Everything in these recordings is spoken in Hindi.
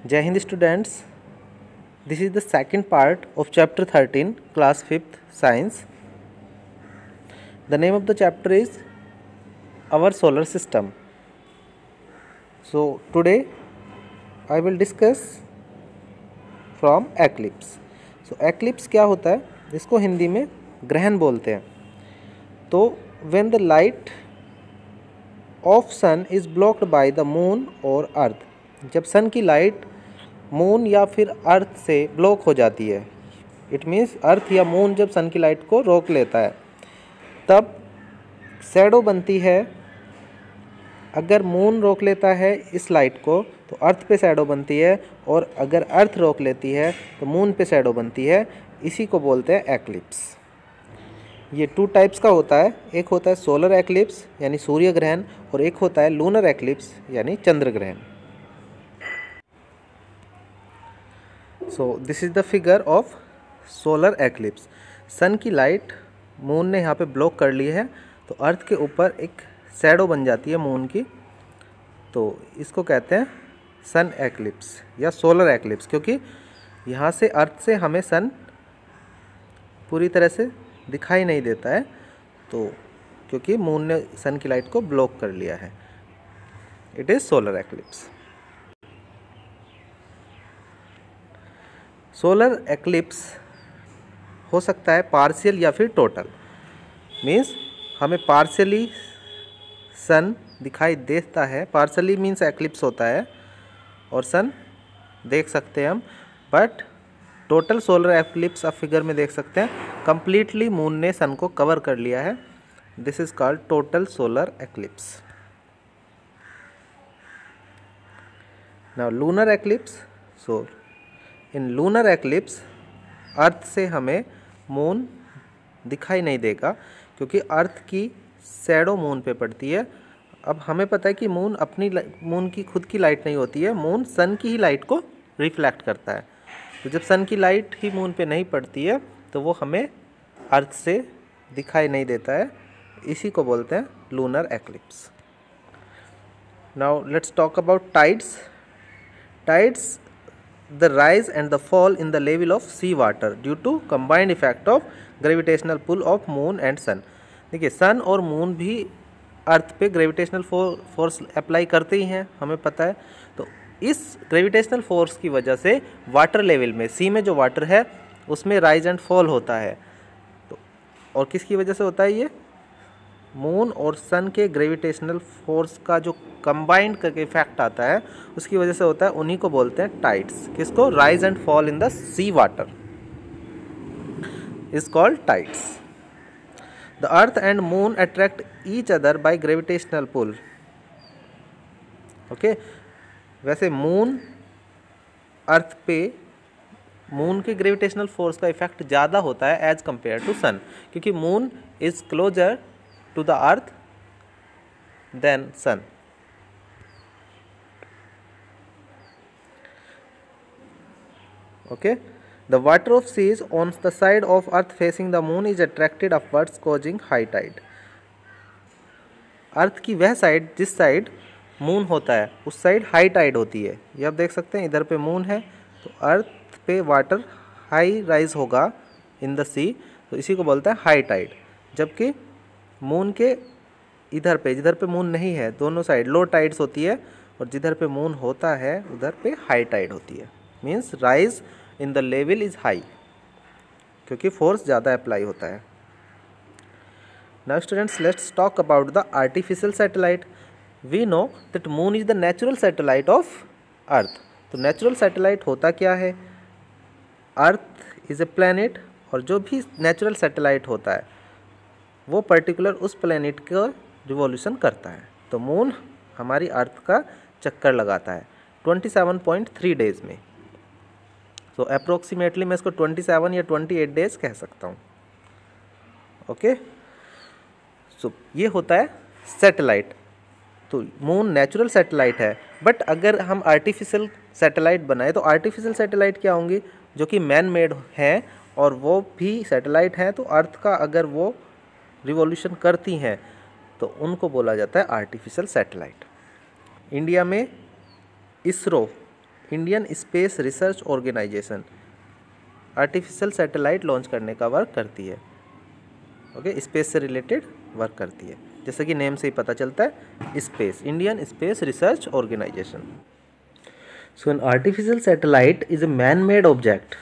Jai Hind students, this is the second part of chapter 13, class 5th science. The name of the chapter is our solar system. So today I will discuss from eclipse. So eclipse क्या होता है, जिसको हिंदी में ग्रहण बोलते हैं. तो when the light of sun is blocked by the moon or earth, जब सन की लाइट मून या फिर अर्थ से ब्लॉक हो जाती है, इट मीन्स अर्थ या मून जब सन की लाइट को रोक लेता है, तब शैडो बनती है. अगर मून रोक लेता है इस लाइट को तो अर्थ पे शैडो बनती है, और अगर अर्थ रोक लेती है तो मून पे शैडो बनती है. इसी को बोलते हैं एक्लिप्स. ये 2 टाइप्स का होता है. एक होता है सोलर एक्लिप्स यानी सूर्य ग्रहण, और एक होता है लूनर एक्लिप्स यानी चंद्र ग्रहण. So this is the figure of solar eclipse. Sun की लाइट मून ने यहाँ पे ब्लॉक कर ली है, तो अर्थ के ऊपर एक शैडो बन जाती है मून की. तो इसको कहते हैं सन एक्लिप्स या सोलर एक्लिप्स, क्योंकि यहाँ से अर्थ से हमें सन पूरी तरह से दिखाई नहीं देता है, तो क्योंकि मून ने सन की लाइट को ब्लॉक कर लिया है. It is solar eclipse. Solar eclipse हो सकता है पार्शियल या फिर टोटल. मीन्स हमें पार्शियली सन दिखाई देता है. पार्शियली मीन्स एक्लिप्स होता है और सन देख सकते हैं हम, बट टोटल सोलर एक्लिप्स आप फिगर में देख सकते हैं. कंप्लीटली मून ने सन को कवर कर लिया है. This is called total solar eclipse. Now lunar eclipse. So in lunar eclipse earth से हमें मून दिखाई नहीं देगा, क्योंकि अर्थ की शैडो मून पे पड़ती है. अब हमें पता है कि मून की खुद की लाइट नहीं होती है, मून सन की ही लाइट को रिफ्लेक्ट करता है. तो जब सन की लाइट ही मून पे नहीं पड़ती है तो वो हमें अर्थ से दिखाई नहीं देता है. इसी को बोलते हैं lunar eclipse. Now let's talk about tides. Tides the rise and the fall in the level of sea water due to combined effect of gravitational pull of moon and sun. देखिए, सन और मून भी अर्थ पे ग्रेविटेशनल फोर्स अप्लाई करते ही हैं, हमें पता है. तो इस ग्रेविटेशनल फोर्स की वजह से वाटर लेवल में, सी में जो वाटर है उसमें राइज एंड फॉल होता है. तो और किसकी वजह से होता है ये? मून और सन के ग्रेविटेशनल फोर्स का जो कंबाइंड करके इफेक्ट आता है उसकी वजह से होता है. उन्हीं को बोलते हैं टाइड्स. किसको? Rise and fall in the sea water is called tides. The earth and moon attract each other by gravitational pull. Okay, वैसे मून अर्थ पे मून के ग्रेविटेशनल फोर्स का इफेक्ट ज़्यादा होता है एज कंपेयर टू सन, क्योंकि moon is closer to the earth than sun. Okay, the water of seas on the side of earth facing the moon is attracted upwards causing high tide. अर्थ की वह साइड जिस साइड मून होता है उस साइड हाई टाइड होती है. ये आप देख सकते हैं, इधर पे मून है तो अर्थ पे वाटर हाई राइज होगा इन द सी, तो इसी को बोलते हैं हाई टाइड. जबकि मून के इधर पे, जिधर पे मून नहीं है, दोनों साइड लो टाइड्स होती है, और जिधर पे मून होता है उधर पे हाई टाइड होती है. Means rise in the level is high, क्योंकि फोर्स ज़्यादा अप्लाई होता है. Now students, let's talk about the artificial satellite. We know that moon is the natural satellite of earth. तो नेचुरल सैटेलाइट होता क्या है? अर्थ इज़ ए प्लैनेट, और जो भी नेचुरल सैटेलाइट होता है वो पर्टिकुलर उस प्लैनेट का रिवॉल्यूशन करता है. तो मून हमारी अर्थ का चक्कर लगाता है 27.3 डेज़ में. सो अप्रोक्सीमेटली मैं इसको 27 या 28 डेज़ कह सकता हूँ. ओके, सो ये होता है सैटेलाइट. तो मून नेचुरल सैटेलाइट है, बट अगर हम आर्टिफिशियल सैटेलाइट बनाए तो आर्टिफिशियल सैटेलाइट क्या होंगी? जो कि मैन मेड हैं और वो भी सैटेलाइट हैं. तो अर्थ का अगर वो रिवॉल्यूशन करती हैं तो उनको बोला जाता है आर्टिफिशियल सैटेलाइट. इंडिया में ISRO Indian Space Research Organisation artificial satellite launch करने का वर्क करती है। ओके, स्पेस से रिलेटेड वर्क करती है, जैसे कि नेम से ही पता चलता है, space, Indian Space Research Organisation. So an artificial satellite is a man made object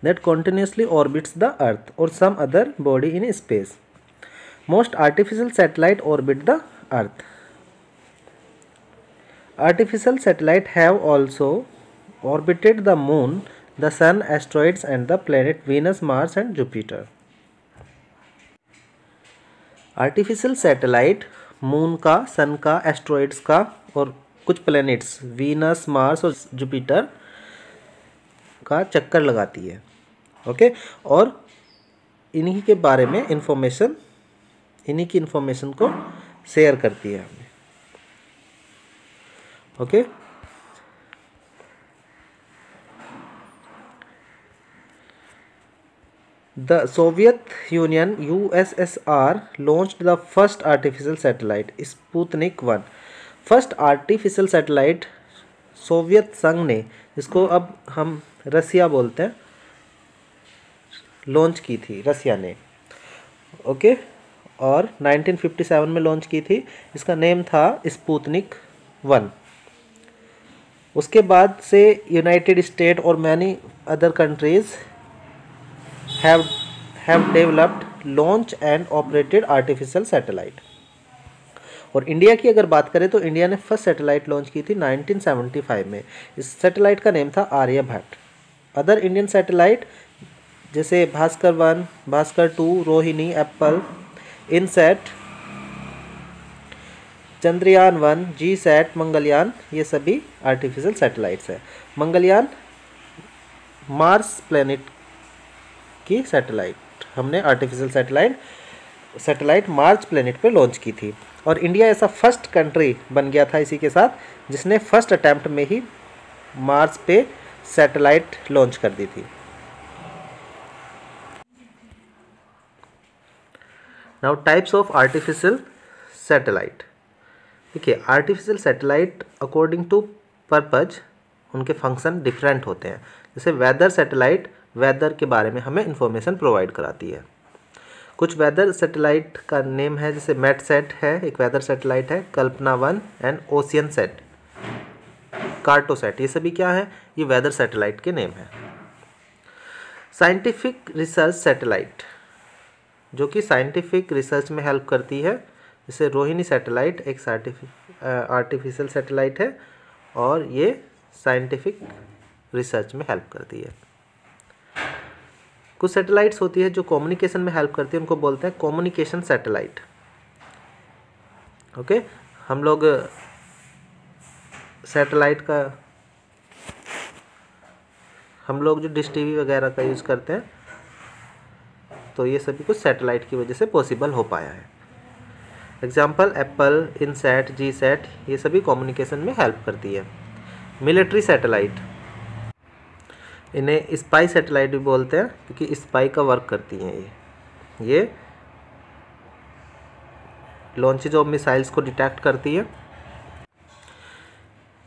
that continuously orbits the earth or some other body in space. Most artificial satellites orbit the earth. Artificial satellites have also orbited the moon, the sun, asteroids and the planet Venus, Mars and Jupiter. Artificial satellite moon का, सन का, एस्ट्रॉइड्स का और कुछ प्लैनेट्स वीनस, मार्स और जुपिटर का चक्कर लगाती है। ओके, और इन्हीं के बारे में इंफॉर्मेशन, इन्हीं की इंफॉर्मेशन को शेयर करती है हमें। Okay, the Soviet union USSR launched the first artificial satellite Sputnik 1। First artificial satellite Soviet संघ ने, जिसको अब हम रसिया बोलते हैं, लॉन्च की थी, रसिया ने। ओके, और 1957 में लॉन्च की थी। इसका नेम था स्पुतनिक 1। उसके बाद से यूनाइटेड स्टेट और many other countries have developed, launch and operated artificial satellite. और इंडिया की अगर बात करें तो इंडिया ने फर्स्ट सैटेलाइट लॉन्च की थी 1975 में। इस सैटेलाइट का नेम था आर्यभट्ट। अदर इंडियन सैटेलाइट जैसे Bhaskar 1, Bhaskar 2, Rohini, Apple, INSAT, Chandrayaan 1, GSAT, Mangalyaan, ये सभी आर्टिफिशियल सैटेलाइट्स हैं। मंगलयान मार्स प्लैनेट की सैटेलाइट, हमने आर्टिफिशियल सैटेलाइट मार्स प्लैनेट पे लॉन्च की थी। और इंडिया ऐसा फर्स्ट कंट्री बन गया था इसी के साथ, जिसने फर्स्ट अटैम्प्ट में ही मार्स पे सैटेलाइट लॉन्च कर दी थी। Now types of artificial satellite. देखिए, artificial satellite according to purpose उनके फंक्शन डिफरेंट होते हैं। जैसे वेदर सैटेलाइट वेदर के बारे में हमें इंफॉर्मेशन प्रोवाइड कराती है। कुछ वेदर सैटेलाइट का नेम है, जैसे मेटसेट है, एक वेदर सैटेलाइट है, कल्पना 1 एंड ओशियन सेट, कार्टोसैट, ये सभी क्या है, ये वेदर सैटेलाइट के नेम है। साइंटिफिक रिसर्च सैटेलाइट, जो कि साइंटिफिक रिसर्च में हेल्प करती है, जैसे रोहिणी सैटेलाइट एक आर्टिफिशियल सैटेलाइट है और ये साइंटिफिक रिसर्च में हेल्प करती है। कुछ सैटेलाइट्स होती है जो कम्युनिकेशन में हेल्प करती है, उनको बोलते हैं कम्युनिकेशन सैटेलाइट। ओके, हम लोग सैटेलाइट का, हम लोग जो डिश टीवी वगैरह का यूज़ करते हैं, तो ये सभी कुछ सैटेलाइट की वजह से पॉसिबल हो पाया है। एग्जाम्पल एप्पल, इनसैट, जीसैट, ये सभी कम्युनिकेशन में हेल्प करती है। मिलिट्री सैटेलाइट, इन्हें स्पाई सैटेलाइट भी बोलते हैं, क्योंकि स्पाई का वर्क करती हैं ये लॉन्चेज ऑफ मिसाइल्स को डिटेक्ट करती है।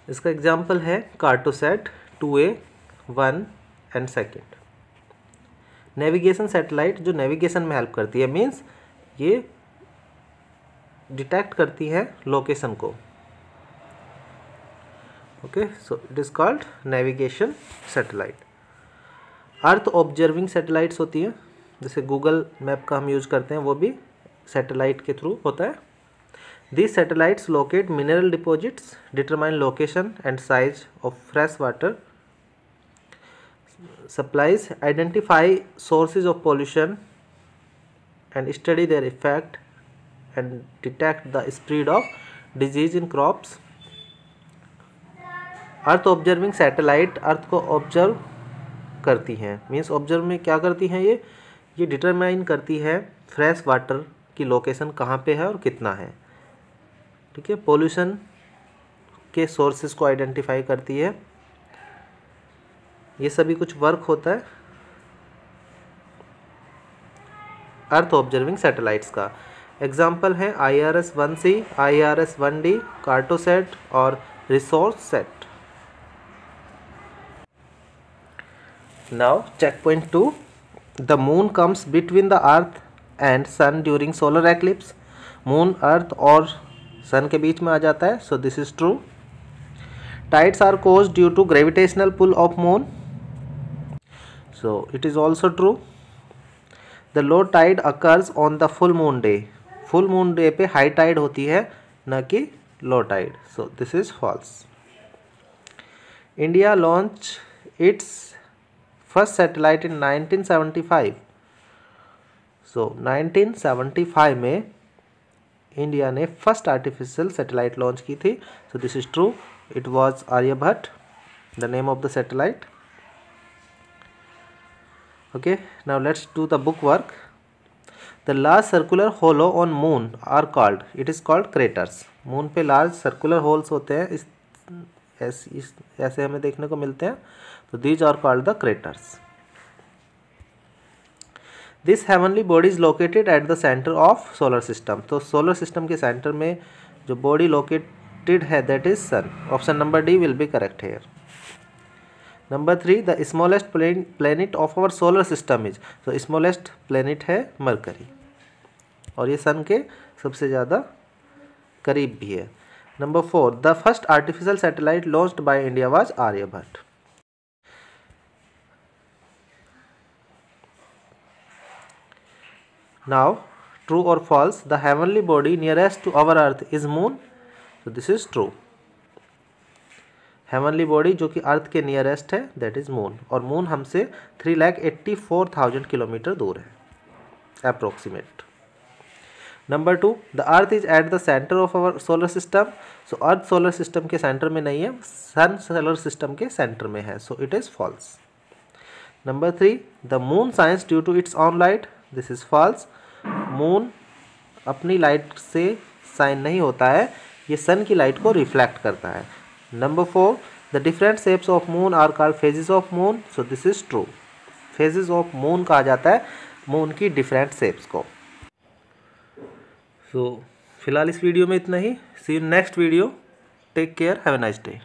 इसका एग्जाम्पल है Cartosat 2A, 1 and 2। Navigation satellite जो नेविगेशन में हेल्प करती है, मीन्स ये डिटेक्ट करती है लोकेशन को। Okay, so it is called navigation satellite. Earth observing satellites होती हैं, जैसे गूगल मैप का हम यूज करते हैं, वो भी सैटेलाइट के थ्रू होता है। These satellites locate mineral deposits, determine location and size of fresh water supplies, identify sources of pollution and study their effect and detect the spread of disease in crops. Earth observing satellite earth को ऑब्जर्व करती हैं, मीन्स ऑब्जर्व में क्या करती हैं, ये डिटरमाइन करती है फ्रेश वाटर की लोकेशन कहाँ पे है और कितना है। ठीक है, पोल्यूशन के सोर्सेज को आइडेंटिफाई करती है। ये सभी कुछ वर्क होता है अर्थ ऑब्जर्विंग सैटेलाइट्स का। एग्जाम्पल है IRS-1C, IRS-1D, कार्टोसैट और resource set. Now check point 2. The moon comes between the earth and sun during solar eclipse. Moon earth और sun के बीच में आ जाता है. So this is true. Tides are caused due to gravitational pull of moon. So it is also true. The low tide occurs on the full moon day. Full moon day पे high tide होती है, न कि low tide. So this is false. India launched its first satellite in 1975. So 1975 में इंडिया ने फर्स्ट आर्टिफिशियल सैटेलाइट लॉन्च की थी. So this is true. It was Aryabhata, the name of the satellite. Okay, now let's do the book work. The large circular hollow on moon are called, it is called craters. Moon पे लार्ज सर्कुलर होल्स होते हैं, ऐसे हमें देखने को मिलते हैं. तो these are called the craters. This heavenly body is located at the centre of solar system. तो सोलर सिस्टम के सेंटर में जो बॉडी लोकेटेड है that is sun. Option number D will be correct here. Number 3, the smallest planet of our solar system is. तो स्मॉलेस्ट प्लेनेट है मरकरी, और ये सन के सबसे ज़्यादा करीब भी है. Number 4, the first artificial satellite launched by India was Aryabhata. Now, true or false, the heavenly body nearest to our earth is moon. So this is true. heavenly body जो कि अर्थ के नियरेस्ट है that is moon, और मून हमसे 3,84,000 किलोमीटर दूर है approximate. Number 2, the earth is at the center of our solar system. So earth solar system के सेंटर में नहीं है, सन सोलर सिस्टम के सेंटर में है. So it is false. Number 3, the moon shines due to its own light. This is false. Moon अपनी लाइट से शाइन नहीं होता है, ये सन की लाइट को रिफ्लेक्ट करता है. Number 4, the different shapes of moon are called phases of moon. So this is true. Phases of moon कहा जाता है मून की डिफरेंट शेप्स को. सो फिलहाल इस वीडियो में इतना ही. See you next video. Take care. Have a nice day.